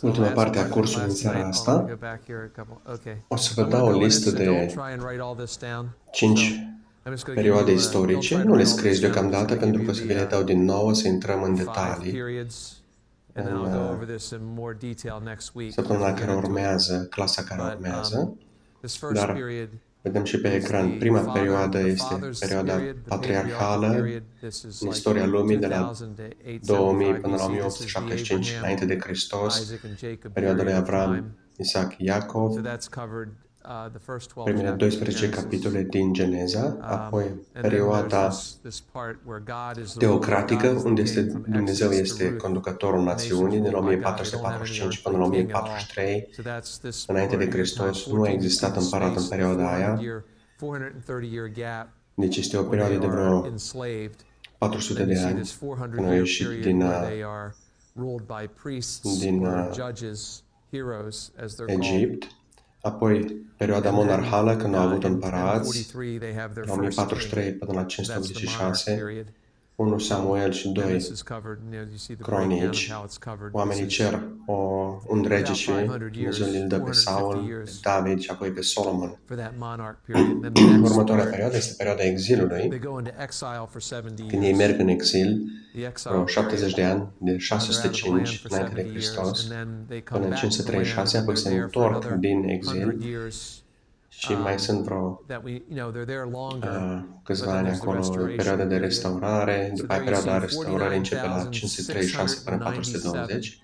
ultima parte a cursului în seara asta. O să vă dau o listă de 5 perioade istorice. Nu le scrieți deocamdată pentru că o să vi le dau din nou, să intrăm în detalii în săptămâna care urmează, clasa care urmează. Dar vedem și pe ecran, prima perioadă este perioada patriarhală în istoria lumii de la 2000 până la 1875 înainte de Hristos, perioada lui Avram, Isaac, Iacov, primele 12 capitole din Geneza, apoi perioada teocratică, unde Dumnezeu este conducătorul națiunii, din 1445 până la 1043, înainte de Hristos. Nu a existat împărat în perioada aia, deci este o perioadă de vreo 400 de ani când au ieșit din Egipt. Apoi perioada monarhală, când au avut împărați, la 1043 până la 586, 1 Samuel și 2 Cronici. Oamenii cer un rege și Dumnezeu îl dă pe Saul, pe David și apoi pe Solomon. Următoarea perioadă este perioada exilului, când ei merg în exil, vreo 70 de ani, de 605 înainte de Hristos, până în 536, apoi se întorc din exil și mai sunt vreo câțiva ani acolo, perioada de restaurare, după aia perioada restaurării începe la 536 până 420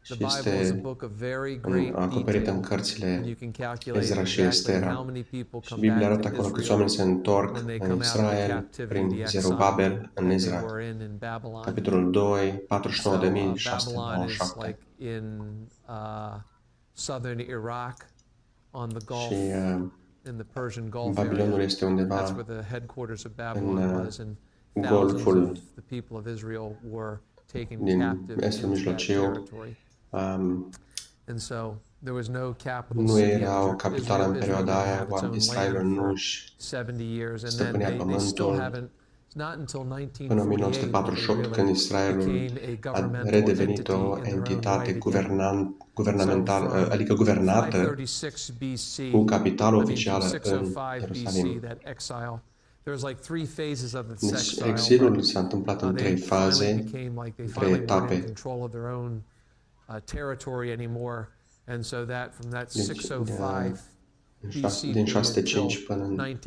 și este acoperită în cărțile Ezra și Estera. Și Biblia arată acolo câți oameni se întorc în Israel prin Zerubabel în Ezra. Capitolul 2, 49.697. Și Babilonul este undeva în Golful din Estul Mijlociu. Nu era o capitală în perioada aia, Israelul nu își stăpânea pământul. Până în 1948, când Israelul a redevenit o entitate guvernamentală, adică guvernată cu capitală oficială în Ierusalim. Deci exilul s-a întâmplat în 3 faze, 3 etape. Din 605 până în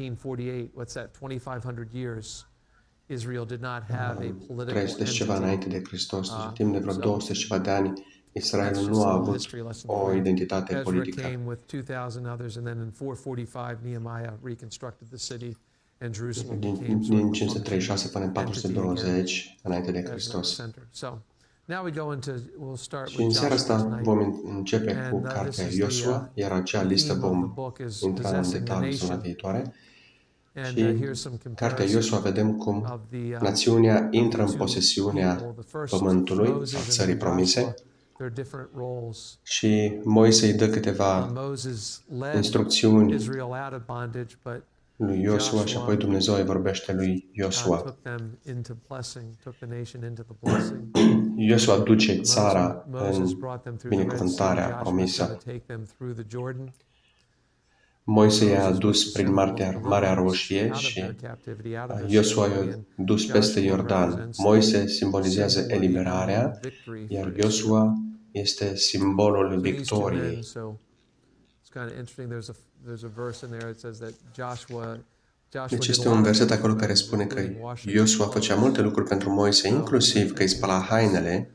300 și ceva înainte de Hristos, deci timp de vreo 200 și ceva de ani, Israelul nu a avut o identitate politică. Din 536 până în 420 înainte de Hristos. Și în seara asta vom începe cu cartea Iosua, iar acea listă vom intra în detalii zona viitoare. Și cartea Iosua vedem cum națiunea intră în posesiunea pământului sau țării promise și Moise îi dă câteva instrucțiuni lui Iosua și apoi Dumnezeu îi vorbește lui Iosua. Iosua duce țara în binecuvântarea promisă. Moise i-a adus prin Marea Roșie și Iosua i-a dus peste Iordan. Moise simbolizează eliberarea, iar Iosua este simbolul victoriei. Deci este un verset acolo care spune că Iosua făcea multe lucruri pentru Moise, inclusiv că îi spăla hainele.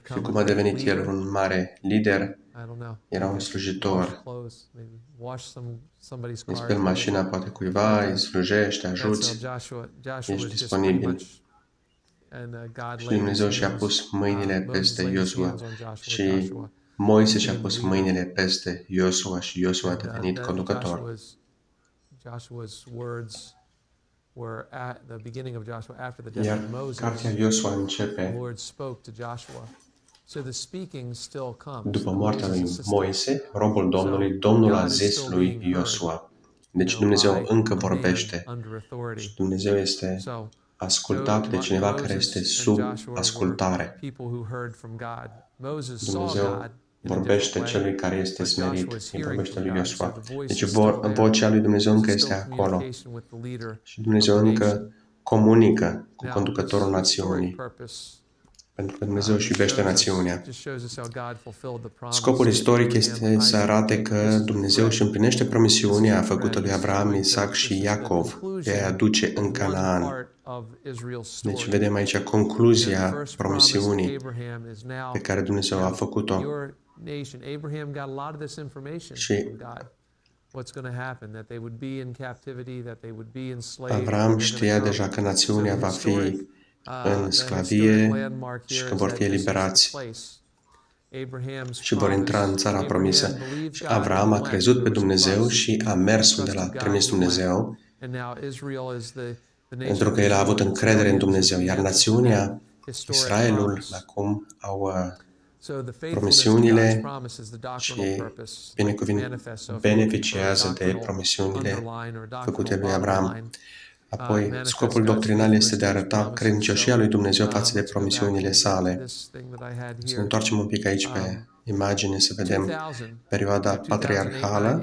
Și cum a devenit el un mare lider, era un slujitor. Îi speli mașina poate cuiva, îi slujești, ajuți, ești disponibil. Și Dumnezeu și-a pus mâinile peste Iosua și Moise și-a pus mâinile peste Iosua și Iosua a devenit conducător. Iar cartea Iosua începe după moartea lui Moise, robul Domnului, Domnul a zis lui Iosua. Deci Dumnezeu încă vorbește și Dumnezeu este ascultat de cineva care este sub ascultare. Dumnezeu vorbește celui care este smerit, îi vorbește lui Iosua. Deci vocea lui Dumnezeu încă este acolo. Și Dumnezeu încă comunică cu conducătorul națiunii. Pentru că Dumnezeu își iubește națiunea. Scopul istoric este să arate că Dumnezeu își împlinește promisiunea făcută lui Abraham, Isaac și Iacov de a-i aduce în Canaan. Deci vedem aici concluzia promisiunii pe care Dumnezeu a făcut-o. Și Abraham știa deja că națiunea va fi în sclavie și că vor fi eliberați și vor intra în țara promisă. Și Abraham a crezut pe Dumnezeu și a mers unde l-a trimis Dumnezeu, pentru că el a avut încredere în Dumnezeu. Iar națiunea, Israelul, acum au promisiunile și beneficiază de promisiunile făcute lui Abraham. Apoi, scopul doctrinal este de a arăta credincioșia lui Dumnezeu față de promisiunile sale. Să ne întoarcem un pic aici pe imagine, să vedem perioada patriarhală,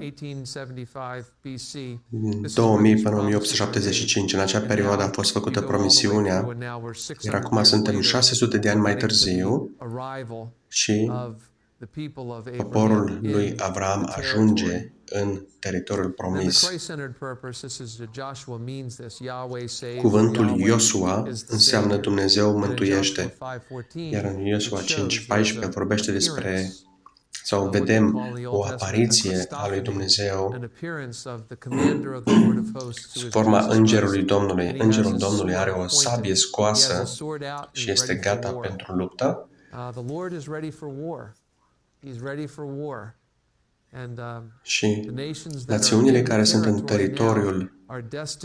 2000 până 1875. În acea perioadă a fost făcută promisiunea, iar acum suntem 600 de ani mai târziu și poporul lui Avram ajunge în teritoriul promis. Cuvântul Iosua înseamnă Dumnezeu mântuiește, iar în Iosua 5:14 vorbește despre, sau vedem o apariție a lui Dumnezeu sub forma Îngerului Domnului. Îngerul Domnului are o sabie scoasă și este gata pentru luptă. Și națiunile care sunt în teritoriul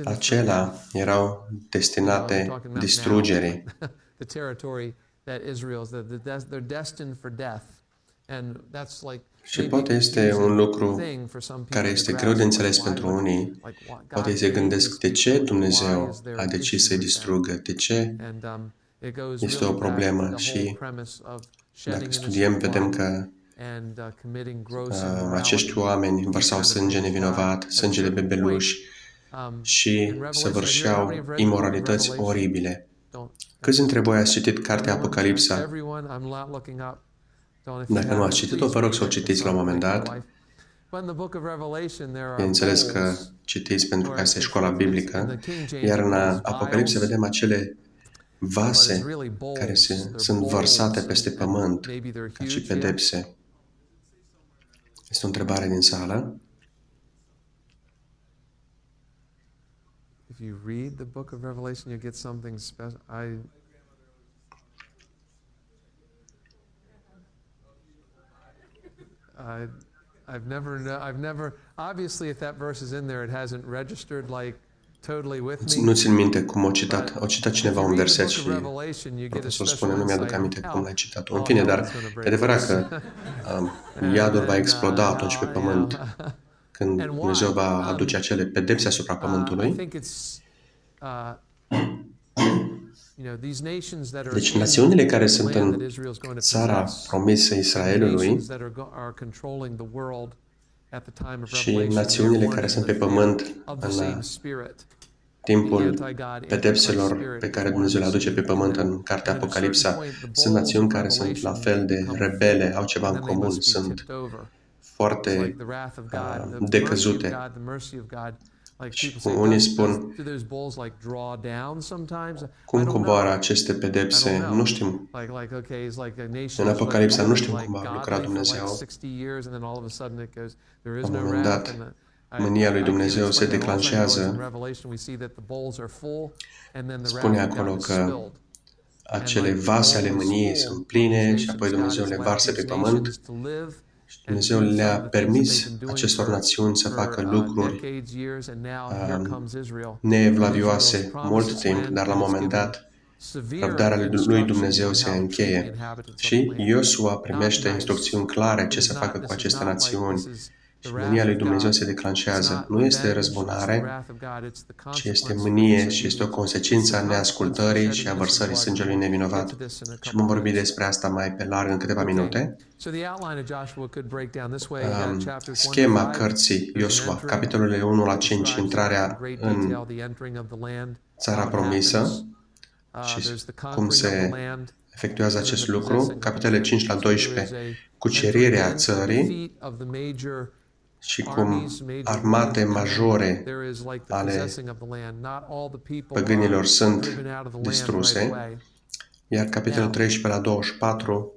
acela erau destinate distrugerii. Și poate este un lucru care este greu de înțeles pentru unii. Poate se gândesc de ce Dumnezeu a decis să-i distrugă, de ce este o problemă. Și dacă studiem, vedem că acești oameni vărsau sânge nevinovat, sânge de bebeluși și săvârșeau imoralități oribile. Câți dintre voi ați citit cartea Apocalipsa? Dacă nu ați citit-o, vă rog să o citiți la un moment dat. Bineînțeles că citiți pentru că asta e școala biblică. Iar în Apocalipsa vedem acele vase care sunt vărsate peste pământ ca și pedepse. Este o întrebare din sală. If you read the book of Revelation, you get something special. I've never obviously if that verse is in there it hasn't registered like totally with me. Nu țin minte cum o citat cineva un verset și profesorul spune, nu mi-aduc aminte cum l-ai citat. În fine, dar e adevărat că iadul va exploda atunci pe pământ când Dumnezeu va aduce acele pedepse asupra pământului. Deci națiunile care sunt în țara promisă Israelului și națiunile care sunt pe pământ în timpul pedepselor pe care Dumnezeu le aduce pe pământ în cartea Apocalipsa, sunt națiuni care sunt la fel de rebele, au ceva în comun, sunt foarte decăzute. Și unii spun, cum coboară aceste pedepse? Nu știm. În Apocalipsa nu știm cum va lucra Dumnezeu. La un moment dat, mânia lui Dumnezeu se declanșează. Spune acolo că acele vase ale mâniei sunt pline și apoi Dumnezeu le varsă pe pământ. Dumnezeu le-a permis acestor națiuni să facă lucruri neevlavioase mult timp, dar la un moment dat răbdarea lui Dumnezeu se încheie și Iosua primește instrucțiuni clare ce să facă cu aceste națiuni. Și mânia lui Dumnezeu se declanșează. Nu este răzbunare, ci este mânie și este o consecință a neascultării și a vărsării sângelui nevinovat. Și vom vorbi despre asta mai pe larg în câteva minute. Schema cărții Iosua, capitolele 1 la 5, intrarea în țara promisă și cum se efectuează acest lucru. Capitolele 5 la 12, cucerirea țării și cum armate majore ale păgânilor sunt distruse. Iar capitolul 13 la 24,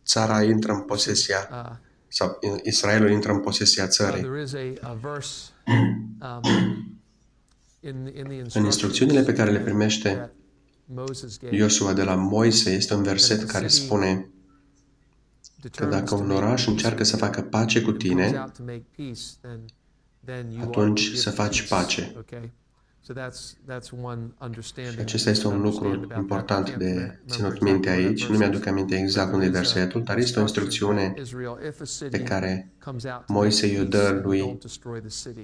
țara intră în posesia, sau Israelul intră în posesia țării. În instrucțiunile pe care le primește Iosua de la Moise este un verset care spune că dacă un oraș încearcă să facă pace cu tine, atunci să faci pace. Și acesta este un lucru important de ținut minte aici. Nu mi-aduc aminte exact unde e versetul, dar este o instrucțiune pe care Moise i-o dă lui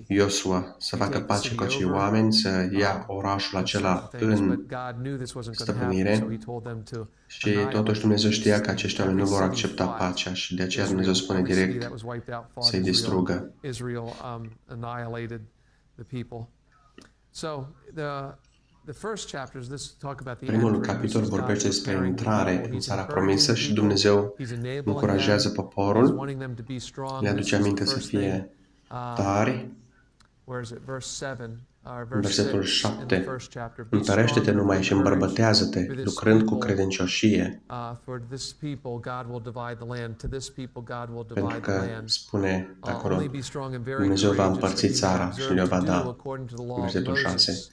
Iosua să facă pace cu acei oameni, să ia orașul acela în stăpânire. Și totuși Dumnezeu știa că acești oameni nu vor accepta pacea și de aceea Dumnezeu spune direct să-i distrugă. Primul capitol vorbește despre intrare în țara promisă și Dumnezeu încurajează poporul, le aduce aminte să fie tari. În versetul 7, întărește-te numai și îmbărbătează-te, lucrând cu credincioșie, pentru că spune acolo, Dumnezeu va împărți țara și le va da. Versetul 6.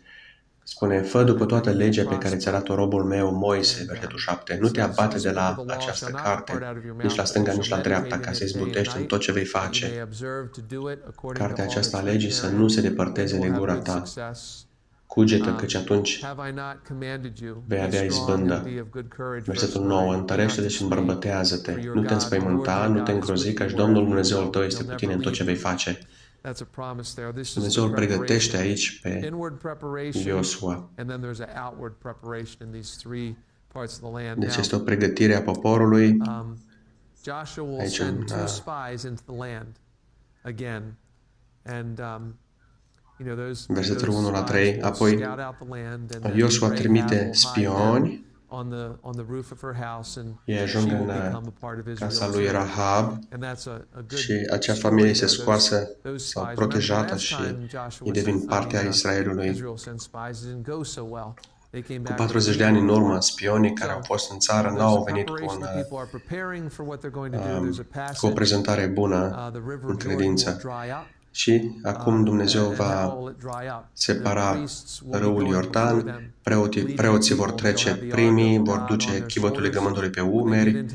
Spune, fă după toată legea pe care ți-a dat-o robul meu, Moise, versetul 7. Nu te abate de la această carte, nici la stânga, nici la dreapta, ca să izbutești în tot ce vei face. Cartea aceasta a legii să nu se depărteze de gura ta. Cugetă, căci atunci vei avea izbândă. Versetul 9. Întărește-te și îmbărbătează-te. Nu te înspăimânta, nu te îngrozi, căci Domnul Dumnezeul tău este cu tine în tot ce vei face. Dumnezeu îl pregătește aici pe Iosua. Deci este o pregătire a poporului aici în versetul 1 la 3. Apoi Iosua trimite spioni. Ei ajung în casa lui Rahab și acea familie este scoasă sau protejată și ei devin parte a Israelului. Cu 40 de ani în urmă, spionii care au fost în țară n-au venit cu o prezentare bună în credință. Și acum Dumnezeu va separa râul Iordan, preoții vor trece primii, vor duce chivotul legământului pe umeri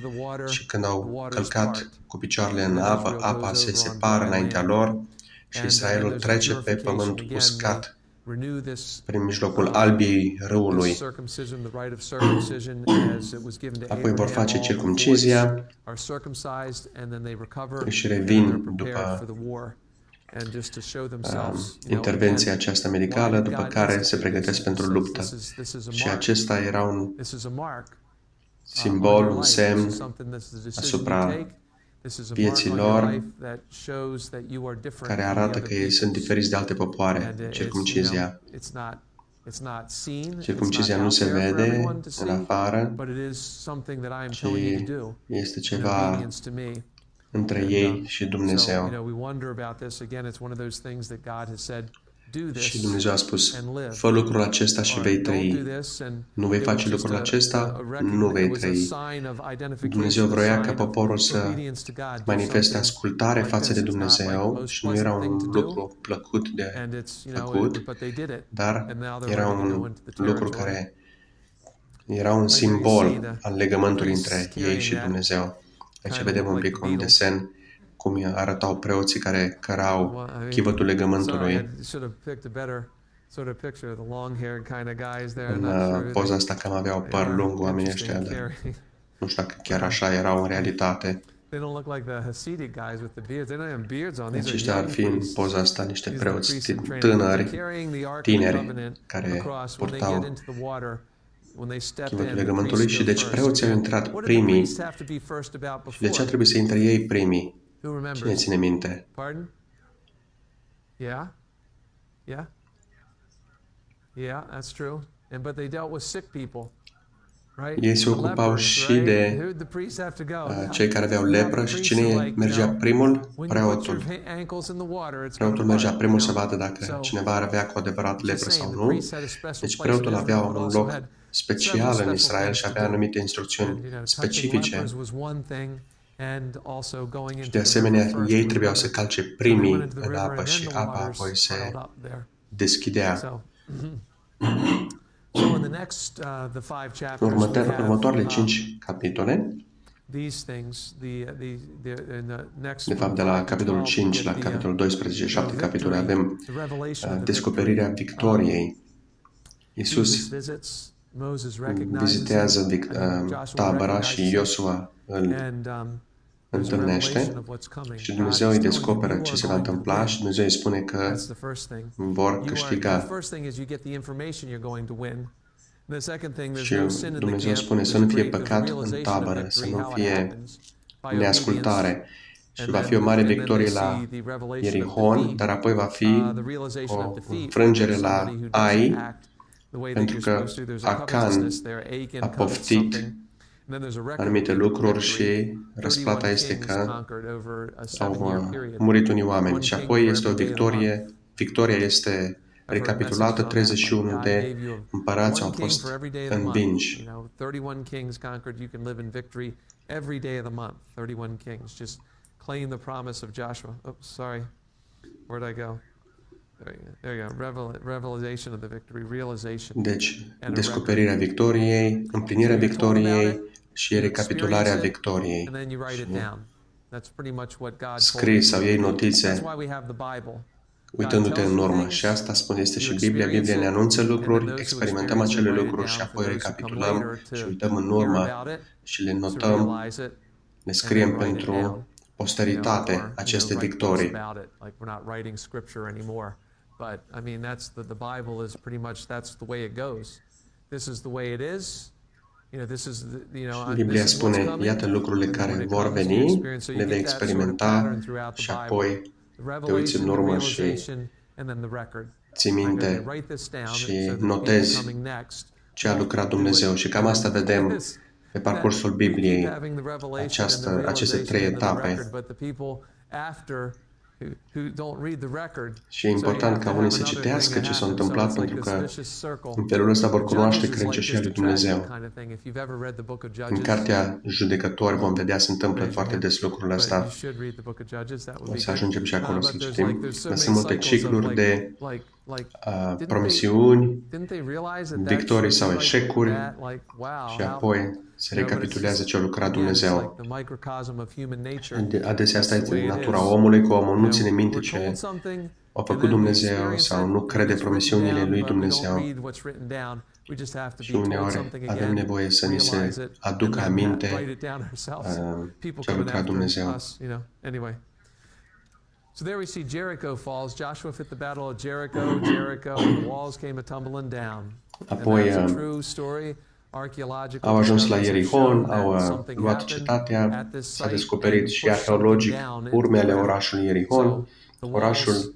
și când au călcat cu picioarele în apă, apa se separă înaintea lor și Israelul trece pe pământ uscat prin mijlocul albii râului. Apoi vor face circumcizia și revin după intervenția aceasta medicală, după care se pregătesc pentru luptă. Și acesta era un simbol, un semn asupra vieții lor, care arată că ei sunt diferiți de alte popoare. Circumcizia. Circumcizia nu se vede în afară, ci este ceva între ei și Dumnezeu. Și Dumnezeu a spus, fă lucrul acesta și vei trăi. Nu vei face lucrul acesta, nu vei trăi. Dumnezeu vroia ca poporul să manifeste ascultare față de Dumnezeu și nu era un lucru plăcut de făcut, dar era un lucru care era un simbol al legământului între ei și Dumnezeu. Aici vedem un pic un desen cum arătau preoții care cărau chivotul legământului. În poza asta cam aveau păr lung oamenii ăștia, dar nu știu dacă chiar așa erau în realitate. Deci ăștia ar fi în poza asta niște preoți tineri, care purtau chivotul legământului și deci preoții au intrat primii. Și de ce trebuie să intre ei primii? Cine ține minte? Ei se ocupau și de cei care aveau lepră și cine mergea primul? Preotul. Preotul mergea primul să vadă dacă cineva ar avea cu adevărat lepră sau nu. Deci preotul avea un loc special în Israel și avea anumite instrucțiuni specifice. Și de asemenea, ei trebuiau să calce primii în apă și apa apoi se deschidea. Următoarele 5 capitole, de fapt de la capitolul 5 la capitolul 12, 7 capitole, avem descoperirea victoriei. Iisus vizitează tabăra și Iosua îl întâlnește și Dumnezeu îi descoperă ce se va întâmpla și Dumnezeu îi spune că vor câștiga. Și Dumnezeu spune să nu fie păcat în tabără, să nu fie neascultare. Și va fi o mare victorie la Ierihon, dar apoi va fi o înfrângere la Ai, pentru că Acan a poftit anumite lucruri și răsplata este că au murit unii oameni. Și apoi este o victorie. Victoria este recapitulată, 31 de împărați au fost învinși. 31 kings conquered, you can live in victory every day of the month. 31 kings. Just claim the promise of Joshua. Oops, sorry. Where did I go? There you go. Revelation of the victory, realization. Deci, descoperirea victoriei, împlinirea victoriei și recapitularea victoriei. Scrii sau iei notițe uitându-te în urmă. Și asta spune, este și Biblia. Biblia ne anunță lucruri, experimentăm acele lucruri și apoi recapitulăm și uităm în urmă și le notăm, le scriem pentru posteritate aceste victorii. But I mean, that's the Bible is pretty much that's the way it goes. This is the way it is. Biblia spune, iată lucrurile care vor veni, le vei experimenta și apoi te uiți în urmă și ții minte și notezi ce a lucrat Dumnezeu. Și cam asta vedem pe parcursul Bibliei, aceste 3 etape. Și e important ca unii să citească ce s-a întâmplat, pentru că în felul ăsta vor cunoaște credincioșia lui Dumnezeu. În Cartea Judecători vom vedea se întâmplă foarte des lucrurile astea. O să ajungem și acolo să citim. Dar sunt multe cicluri de promisiuni, victorii sau eșecuri și apoi se recapitulează ce a lucrat Dumnezeu. Adesea asta este natura omului, că omul nu ține minte ce a făcut Dumnezeu sau nu crede promisiunile lui Dumnezeu. Și uneori avem nevoie să ni se aducă aminte ce a lucrat Dumnezeu. So there we see Jericho falls. Joshua fit the battle of Jericho. Jericho, and the walls came a-tumbling down. Apoi au ajuns la Ierihon, au luat cetatea, s-a descoperit și arheologic urmele orașului Ierihon. Orașul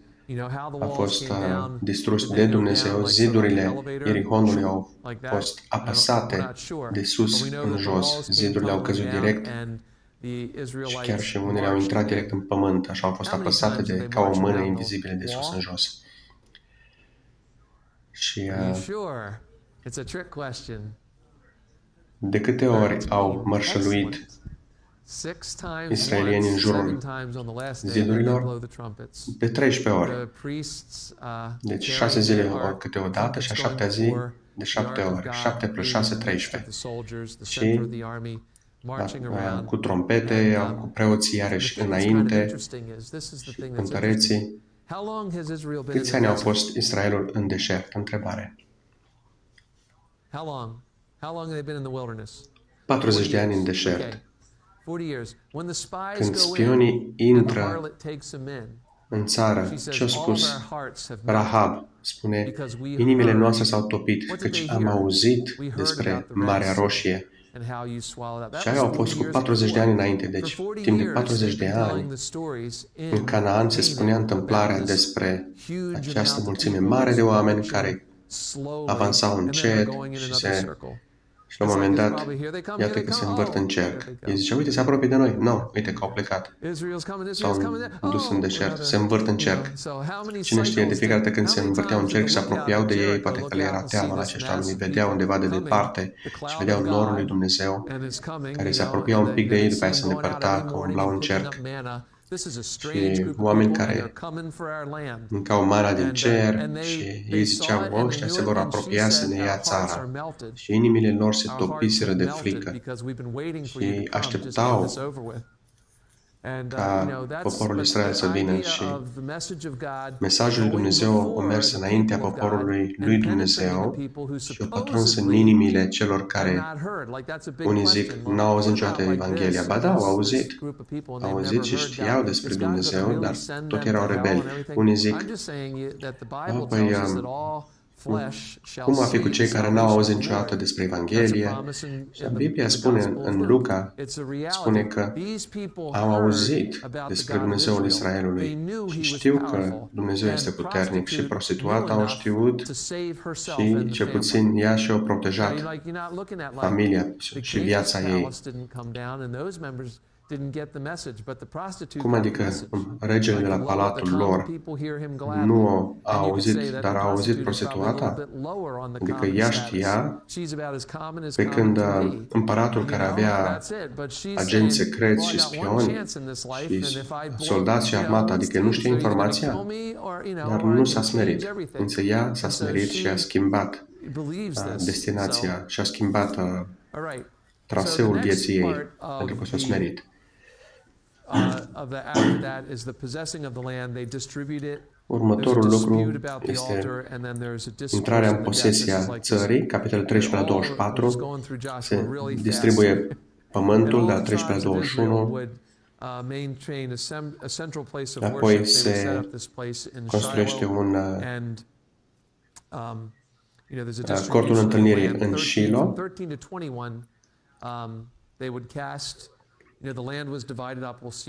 a fost distrus de Dumnezeu, zidurile Ierihonului au fost apăsate de sus în jos, zidurile au căzut direct și chiar și unele au intrat direct în pământ, așa au fost apăsate ca o mână invizibilă de sus în jos. Și de câte ori au mărșăluit israelieni în jurul zidurilor? De 13 ori. Deci 6 zile câte o dată și a 7-a zi de 7 ori. 7 plus 6, 13. Și cu trompete, cu preoții iarăși înainte și cântăreții. Câți ani au fost Israelul în deșert? Întrebare. 40 de ani în deșert. Când spionii intră în țară, ce-a spus Rahab? Spune, inimile noastre s-au topit, căci am auzit despre Marea Roșie. Și aia au fost cu 40 de ani înainte. Deci, timp de 40 de ani, în Canaan se spunea întâmplarea despre această mulțime mare de oameni care avansau încet și la un moment dat, iată că se învârt în cerc. Ei zice, uite, se apropie de noi. Nu, uite că au plecat. S-au dus în deșert, se învârt în cerc. Cine știe, de fiecare dată când se învârteau în cerc și se apropiau de ei, poate că le era teamă la acești oameni, vedeau undeva de departe și vedeau norul lui Dumnezeu, care se apropia un pic de ei, după aia se îndepărta, că umblau în cerc. Și oameni care mâncau mana din cer și ei ziceau, ăștia se vor apropia să ne ia țara. Și inimile lor se topiseră de frică și așteptau ca poporul Israel să vină și mesajul lui Dumnezeu a mers înaintea poporului lui Dumnezeu și a pătruns în inimile celor care, unii zic, n-au auzit niciodată Evanghelia. Ba da, au auzit și știau despre Dumnezeu, dar tot erau rebeli. Unii zic, păi, cum va fi cu cei care n-au auzit niciodată despre Evanghelie? Și Biblia spune în Luca, spune că au auzit despre Dumnezeul Israelului și știu că Dumnezeu este puternic și prostituata au știut și cel puțin ea și-a protejat familia și viața ei. Cum adică regele de la palatul lor nu a auzit, dar a auzit prostituata? Adică ea știa, pe când împăratul care avea agenți secreți și spioni și soldați și armată, adică nu știa informația, dar nu s-a smerit. Însă ea s-a smerit și a schimbat destinația și a schimbat traseul vieții ei, pentru că s-a smerit. Următorul lucru este intrarea în posesia țării, capitolul 13 la 24, se distribuie pământul de la 13 la 21, apoi se construiește un cortul întâlnirii în Shilo.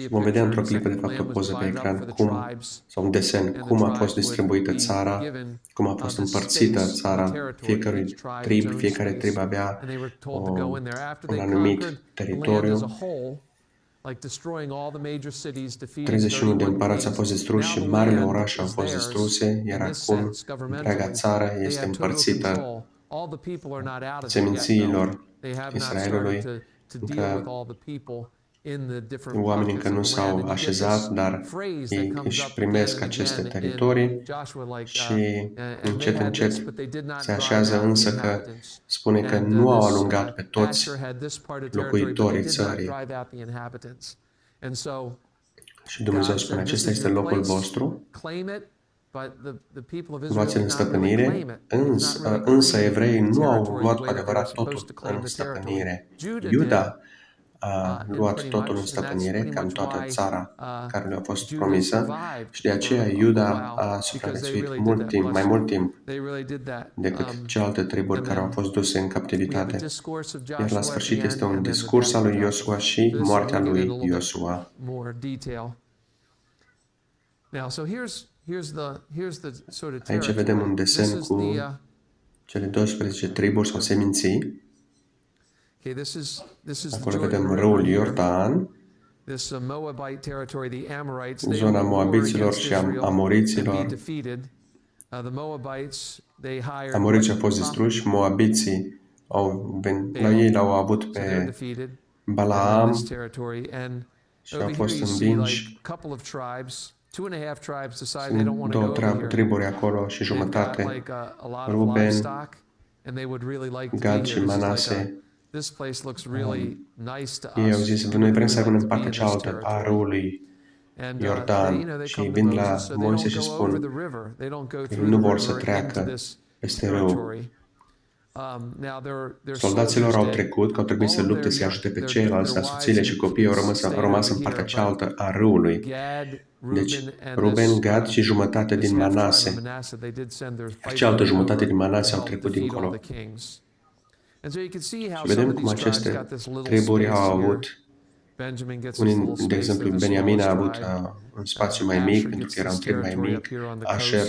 Vom vedea într-o clipă, de fapt, o poză pe ecran, sau un desen, cum a fost distribuită țara, cum a fost împărțită țara fiecare trib avea un anumit teritoriu. 31 de împărați au fost distruși și marile orașe au fost distruse, iar acum întreaga țară este împărțită semințiilor Israelului, încă oamenii încă nu s-au așezat, dar ei își primesc aceste teritorii și încet, încet se așează, însă că spune că nu au alungat pe toți locuitorii țării. Și Dumnezeu spune, acesta este locul vostru, luați-l în stăpânire, însă evreii nu au luat cu adevărat totul în stăpânire. Iuda a luat totul în stăpânire, ca în toată țara care le-a fost promisă, și de aceea Iuda a supraviețuit mai mult timp decât celelalte triburi care au fost duse în captivitate. Iar la sfârșit este un discurs al lui Iosua și moartea lui Iosua. Aici vedem un desen cu cele 12 triburi sau seminții. Acolo vedem râul Iordan, zona Moabiților și Amoriților. Amoriții au fost distruși, Moabiții la ei l-au avut pe Balaam și au fost învinși. Sunt două triburi acolo și jumătate, Ruben, Gad și Manase. Ei au zis, noi vrem să rămânem în partea cealaltă a râului Iordan și vin la Moise și spun că ei nu vor să treacă peste râu. Soldaților au trecut că au trebuit să lupte să-i ajute pe ceilalți, dar soțiile și copiii au rămas în partea cealaltă a râului. Deci, Ruben, Gad și jumătate din Manase, cealaltă jumătate din Manase au trecut dincolo. Și vedem cum aceste triburi au avut, de exemplu, Beniamin a avut un spațiu mai mic, pentru că era un trib mai mic, Asher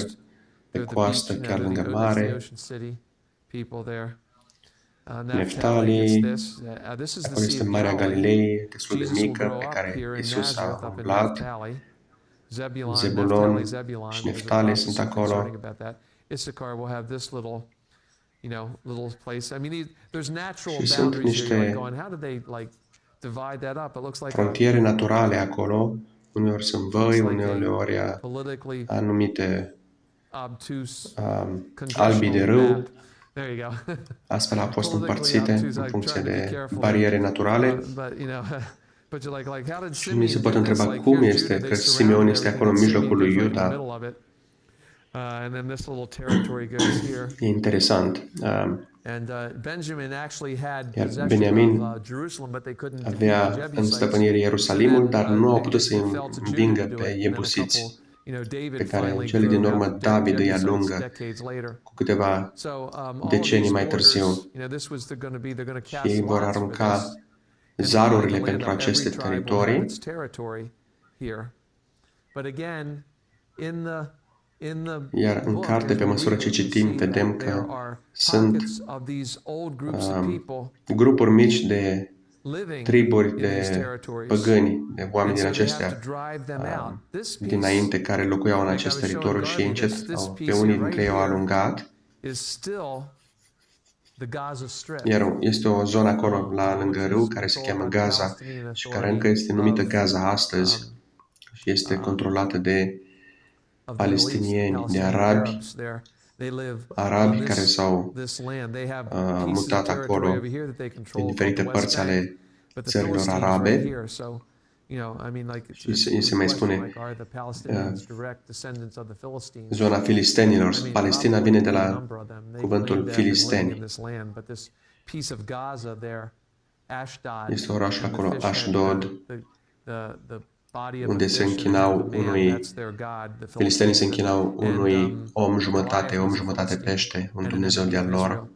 pe coastă, chiar lângă mare, Neftali, acolo este Marea Galilei, destul de mică, pe care Iisus a umblat, Zebulon și Neftali sunt acolo. Și sunt niște frontiere naturale acolo, uneori sunt văi, uneori anumite albii de râu. Astfel au fost împărțite în funcție de bariere naturale. Și mi se poate întreba cum este că Simeon este acolo în mijlocul lui Iuda. E interesant. Iar Beniamin avea în stăpânire Ierusalimul, dar nu au putut să învingă pe iebusiți, pe care în cele din urmă David îi alungă cu câteva decenii mai târziu. Și ei vor arunca zarurile pentru aceste teritorii. Iar în carte, pe măsură ce citim, vedem că sunt grupuri mici de triburi de păgâni, de oameni din acestea dinainte care locuiau în acest teritoriu și încet pe unii dintre ei au alungat. Iar este o zonă acolo lângă râu care se cheamă Gaza și care încă este numită Gaza astăzi și este controlată de palestinieni, de arabi care s-au mutat acolo din diferite părți ale țărilor arabe. Și se mai spune zona filistenilor. Palestina vine de la cuvântul filisteni. Este orașul acolo, Ashdod, unde se închinau filistenii se închinau unui om jumătate pește, un Dumnezeu de-al lor.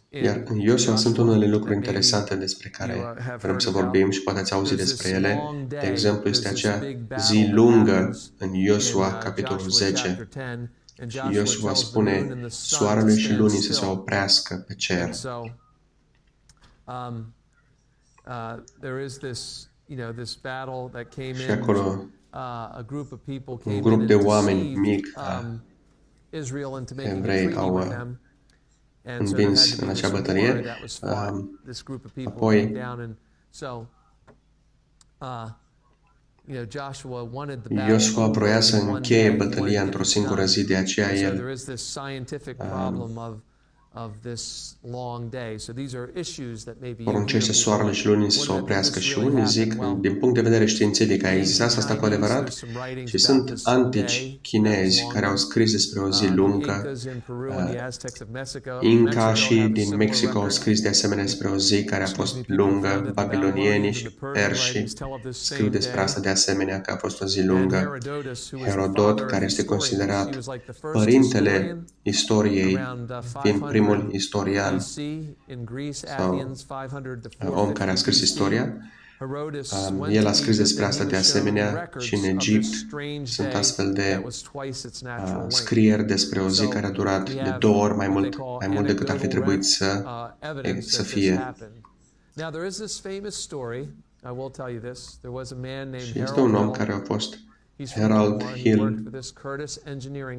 Iar în Iosua sunt unele lucruri interesante despre care vrem să vorbim și poate ați auzit despre ele. De exemplu, este acea zi lungă în Iosua, capitolul 10. Și Iosua spune soarele și lunii să se oprească pe cer. Și acolo un grup de oameni mic, evrei, au învins în acea bătălie. Apoi Iosua vroia să încheie bătălia într-o singură zi, de aceea el poruncește soarele și lunii să se oprească și unii zic, din punct de vedere științific, a existat asta cu adevărat? Și sunt antici chinezi care au scris despre o zi lungă. Incașii din Mexico au scris de asemenea despre o zi care a fost lungă. Babilonienii și perșii scriu despre asta de asemenea, că a fost o zi lungă. Herodot, care este considerat părintele istoriei, fiind primul istorian sau om care a scris istoria, el a scris despre asta de asemenea și în Egipt sunt astfel de scrieri despre o zi care a durat de 2 ori mai mult decât ar fi trebuit să fie. Și este un om care a fost Harold Hill,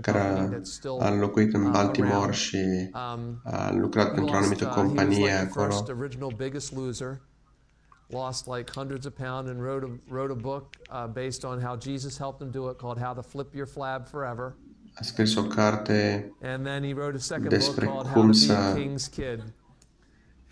care a locuit în Baltimore și a lucrat pentru o anumită companie acolo. Lost like hundreds of pounds and wrote a book based on how Jesus helped him do it called How to Flip Your Flab Forever. A scris o carte and then he wrote a second book despre called cum How to Be să a King's Kid.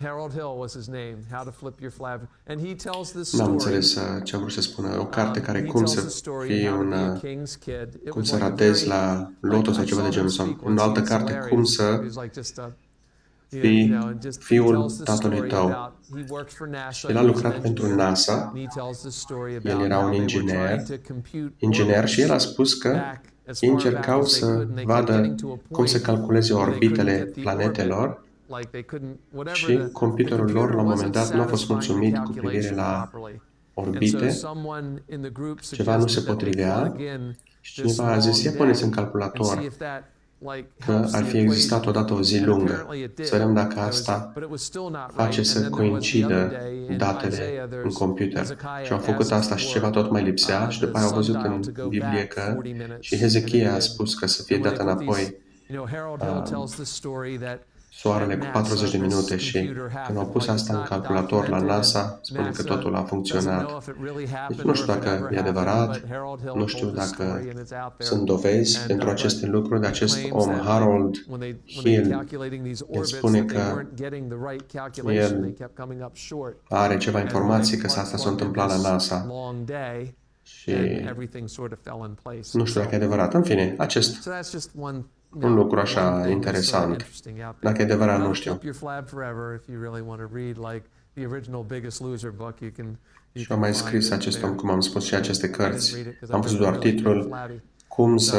Harold Hill was his name, How to Flip Your Flag. And he tells this N-am story. înțeles ce a vrut să spună. O carte care He cum tells the să story fii how to un be a king's kid. It cum was să like a ratezi very, la loto sau I ceva de saw genul him sau speak în once. altă He was carte cum hilarious. să He was like just a, you fii know, and just he fiul tells the tatălui story tău. about he worked for NASA. Și el a lucrat pentru NASA, And he tells the story el about era how un they were inginer, trying to compute și el a spus că back as far back încercau as they să could, and they kept vadă getting to a cum să point calculeze where they couldn't orbitele get the planetelor orbit. Like they couldn't, whatever și the computerul lor computer la un moment wasn't dat nu a fost satisfying the mulțumit cu privire calculation la properly. And so orbite, someone in the group ceva nu se suggested that they potrivea plug in și this cineva a zis, ia long puneți în day and see calculator if that like că helps ar the fi existat equation. odată o zi And lungă. apparently it did. Să vedem dacă There was, asta but it was still not face right. să And then there was the other coincidă day in datele Isaiah în there's computer. Hezekiah Și au făcut asked asta și ceva for tot mai lipsea și după aia au văzut sundial în to go Biblie back că 40 minutes. și And Hezechia a it did. spus că să fie And when dată they put these, înapoi you know, Harold Hill tells the story that soarele cu at 40 de NASA, minute this și computer când au happened. pus Like it's asta în not calculator la documented, NASA, and spune că NASA totul a doesn't funcționat. know if it really Deci happened nu or știu if it dacă ever e happened, adevărat, but Harold Hill nu știu told this dacă story and it's out there. sunt dovezi And pentru but aceste lucruri, de he acest claims om, that Harold when they Hill, calculating these el orbits spune that they că weren't getting the right calculation, they el kept coming up short. are ceva And when informații they că asta s-a plugged in întâmplat la this NASA long day, și then everything sort of fell in place. nu știu dacă e adevărat. În fine, acest So that's just one un lucru așa one thing that's sort of interesant. interesting out there. Dacă e adevărat, How nu to știu. Flip Your Flag Forever, if you really want to read like the original Biggest Loser book, you can Și am mai find scris it acest there. om, cum am spus, și aceste I didn't cărți. read it 'cause Am I've văzut never doar really been titlul, flabby. cum So, să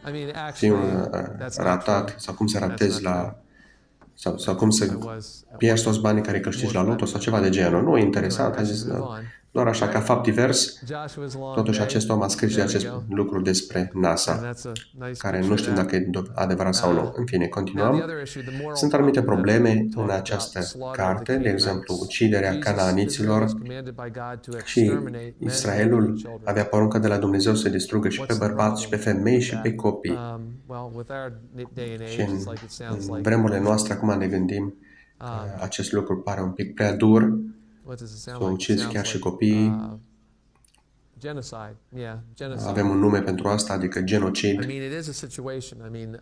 I mean, fii un actually, that's not ratat true. sau cum să That's ratezi not la sau cum să I was at pierzi one toți banii care îi more câștigi la loto flabby sau than ceva de that. genul. Nu, e interesant, Anyway, a I zis, should move on. doar așa, ca fapt divers. Joshua's long Totuși, day. acest om a scris de There we acest go. lucru despre And NASA, that's a nice care picture nu of știm that. dacă e adevărat sau nu. În fine, Now, the continuăm. other issue, the moral Sunt anumite problem that probleme we în talked about, această the slaughter of the carte, de exemplu, Canaanites. uciderea Jesus, Israel canaaniților was commanded by God to și exterminate men, Israelul women, and children. avea poruncă de la Dumnezeu să distrugă și pe What's the bărbați și pe problem femei with și that? pe copii. Well, with our day and Și age, it's like it sounds în like vremurile noastre, acum ne gândim că acest lucru pare un pic prea dur, what does it să sound like? It ucizi sounds chiar și like copiii. genocide. Yeah, genocide. Avem un nume pentru asta, adică I genocid. mean, it is a situation. I mean,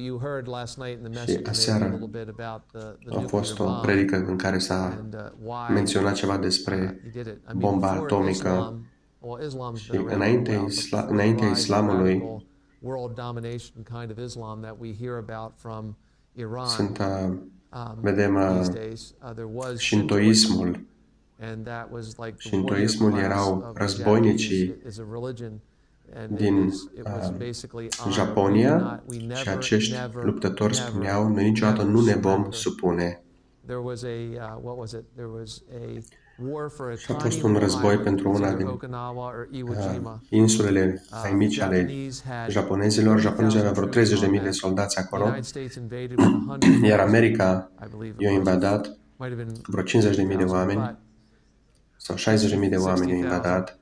you heard last night in the message maybe aseară a little bit about the A nuclear fost o bomb predică în care s-a and why menționat ceva despre he did it. I mean, bomba before atomică Islam, well, Islam's și been around for a while, but before the înaintea rise of islamului radical world domination kind of Islam that we hear about from Iran sunt, vedem these days, there was șintoismul. and that was like the Șintoismul warrior class erau of the războinicii Japanese is a religion, and din it was basically honor. Japonia We și never, acești never, luptători never, spuneau, noi niciodată never nu ne vom surrender. supune. There was a what was it? There was a war for a Și a fost tiny un little război island, pentru una either din Okinawa or Iwo Jima. insulele mai mici ale Japanese had japonezilor. Japonezii aveau vreo 30.000 de soldați acolo, iar America i-a invadat, Might have been vreo 50.000 de oameni sau 60.000 de oameni i-a invadat,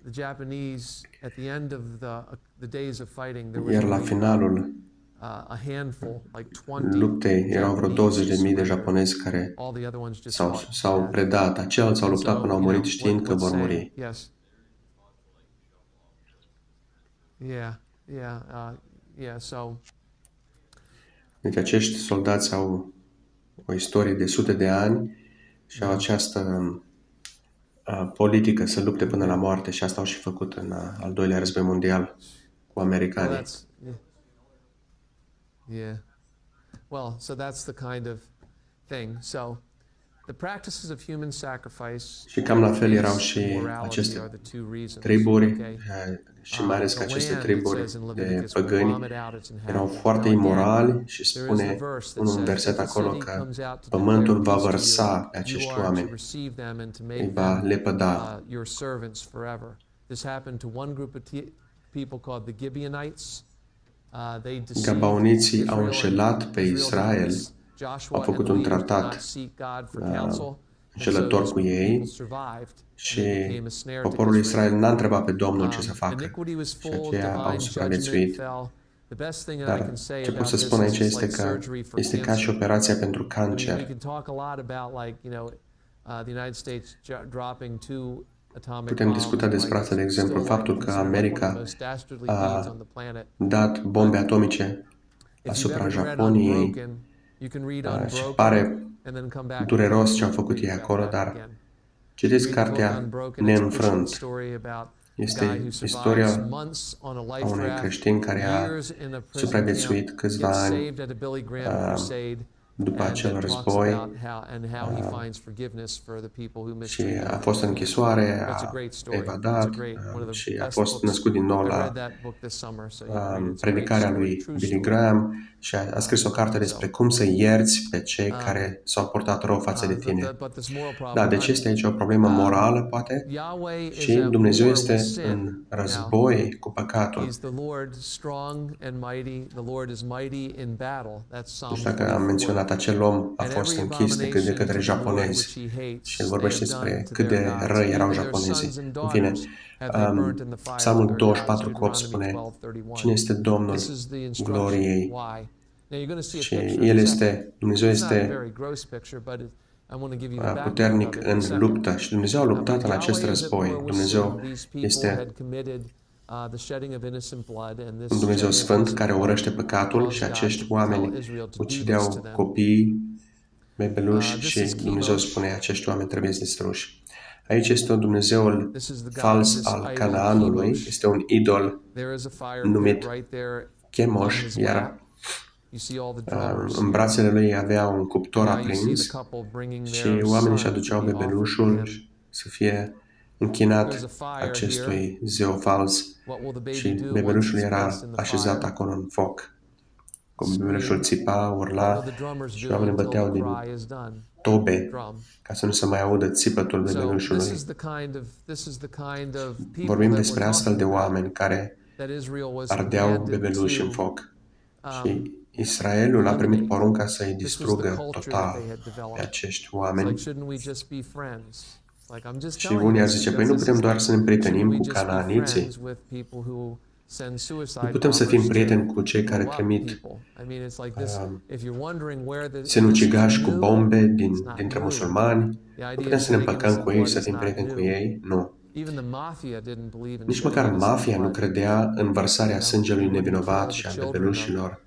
the Japanese at the end of the days of fighting there was iar la only, finalul a handful, like 20 luptei erau vreo 20.000 de japonezi care all the other ones just s-au predat. Ceilalți s-au luptat până au murit știind că vor muri. Yes. Yeah, so Deci acești soldați au o istorie de sute de ani și au această politică să lupte până la moarte și asta au și făcut în al doilea război mondial cu americanii. Well, so that's the kind of thing. So the practices of human sacrifice și cam la fel erau și aceste triburi și mai ales că aceste triburi de păgâni erau foarte imorali și spune un verset acolo că pământul va vărsa pe acești oameni, îi va lepăda. Gabaoniții au înșelat pe Israel, au făcut un tratat înșelător cu ei și poporul Israel n-a întrebat pe Domnul ce să facă și aceia au supraviețuit. Dar ce pot să spun aici este că este ca și operația pentru cancer. Putem discuta despre asta, de exemplu, faptul că America a dat bombe atomice asupra Japoniei Și pare dureros ce au făcut ei acolo, dar citiți cartea Neînfrânt. Este istoria a unui creștin care a supraviețuit câțiva ani după acel război și a fost în închisoare, a evadat și a fost născut din nou la predicarea lui Billy Graham și a scris o carte despre cum să ierți pe cei care s-au portat rău față de tine. Da, deci este aici o problemă morală, poate, și Dumnezeu este în război cu păcatul. Deci dacă am menționat, acel om a fost închis de către japonezi și el vorbește despre cât de răi erau japonezii. În fine, Psalmul 24 cu 8 spune: Cine este Domnul gloriei? Și El este, Dumnezeu este puternic în luptă și Dumnezeu a luptat în acest război. Dumnezeu este un Dumnezeu sfânt care urăște păcatul și acești oameni ucideau copii, bebeluși și Dumnezeu spune: acești oameni trebuie distruși. Aici este un Dumnezeul fals al Canaanului, este un idol numit Chemosh, iar în brațele lui avea un cuptor aprins și oamenii își aduceau bebelușul să fie închinat acestui zeu fals și bebelușul era așezat acolo în foc. Bebelușul țipa, urla și oamenii băteau din tobe ca să nu se mai audă țipătul bebelușului. Vorbim despre astfel de oameni care ardeau bebeluși în foc. Și Israelul a primit porunca să-i distrugă total pe acești oameni. Și unii ar zice: păi nu putem doar să ne împrietenim cu canaaniții. Nu putem să fim prieteni cu cei care trimit sinucigași cu bombe dintre musulmani. Nu putem să ne împăcăm cu ei, să fim prieteni cu ei. Nu. Nici măcar mafia nu credea în vărsarea sângelui nevinovat și a bebelușilor.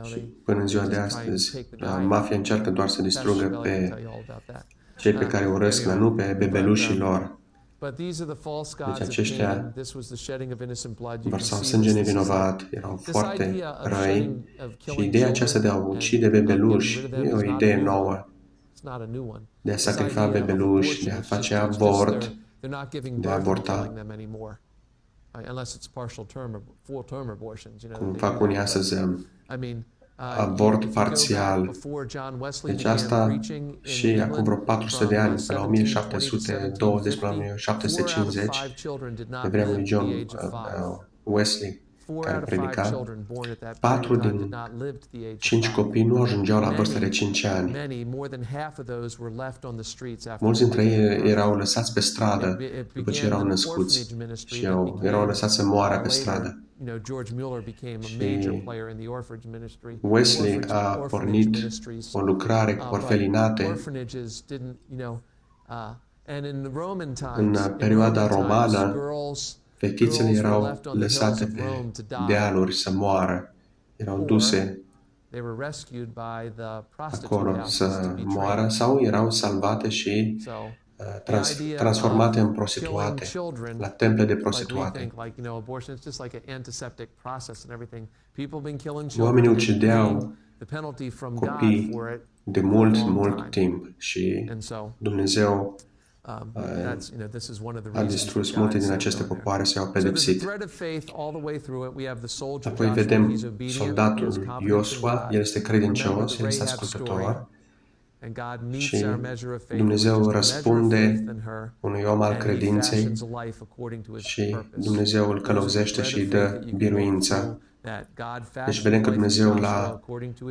Și până în ziua de astăzi, mafia încearcă doar să distrugă pe cei pe care urăsc, dar nu pe bebelușii lor. Deci aceștia vărsau sânge nevinovat, erau foarte răi și ideea aceasta de a ucide bebeluși nu e o idee nouă. De a sacrifica bebeluși, de a face avort, de a avorta. Cum fac unii astăzi, avort parțial. Deci asta și acum vreo 400 de ani, pe la 1720 până la 1750, pe vremea lui John Wesley, care predica, 4 din 5 copii nu ajungeau la vârsta de 5 ani. Mulți dintre ei erau lăsați pe stradă după ce erau născuți și erau lăsați să moară pe stradă. Și Wesley a pornit o lucrare cu orfelinate. În perioada romană, fetițele erau lăsate pe dealuri să moară, erau duse acolo să moară sau erau salvate și transformate în prostituate, la temple de prostituate. Oamenii ucideau copii de mult timp și Dumnezeu a distrus multe din aceste popoare și au pedepsit. Apoi vedem soldatul Iosua, el este credincios, el este ascultător și Dumnezeu răspunde unui om al credinței și Dumnezeu îl călăuzește și îi dă biruință. Deci vedem că Dumnezeu l-a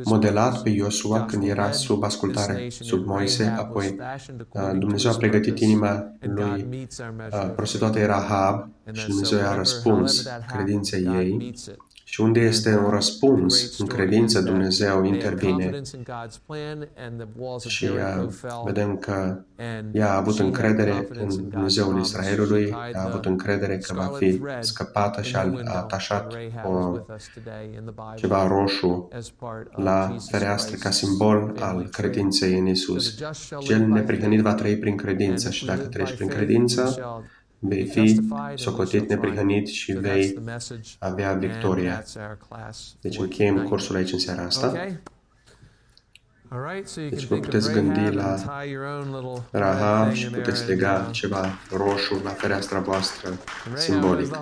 modelat pe Iosua când era sub ascultare, sub Moise, apoi Dumnezeu a pregătit inima lui prostituatei Rahab și Dumnezeu i-a răspuns credinței ei Și unde este un răspuns în credință, Dumnezeu intervine. Și vedem că ea a avut încredere în Dumnezeul Israelului, a avut încredere că va fi scăpată și a atașat ceva roșu la fereastră ca simbol al credinței în Isus. Cel neprihănit va trăi prin credință și dacă trăiești prin credință, vei fi socotit neprihănit și vei avea victoria. Deci încheiem cursul aici în seara asta. Deci vă puteți gândi la Rahab și puteți lega ceva roșu la fereastra voastră, simbolic.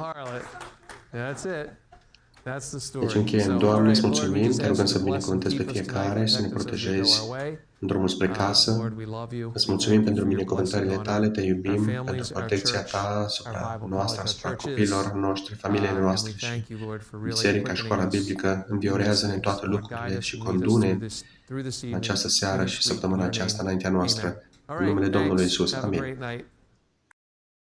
Deci încheiem. Doamne, îți mulțumim, te rugăm să binecuvântezi pe fiecare, să ne protejezi în drumul spre casă. Îți mulțumim pentru binecuvântările tale, te iubim, pentru protecția ta asupra noastră, asupra copiilor noștri, familiile noastre și biserica, școala biblică. Înviorează-ne în toate lucrurile și condu-ne în această seară și săptămâna aceasta înaintea noastră. În numele Domnului Iisus. Amin.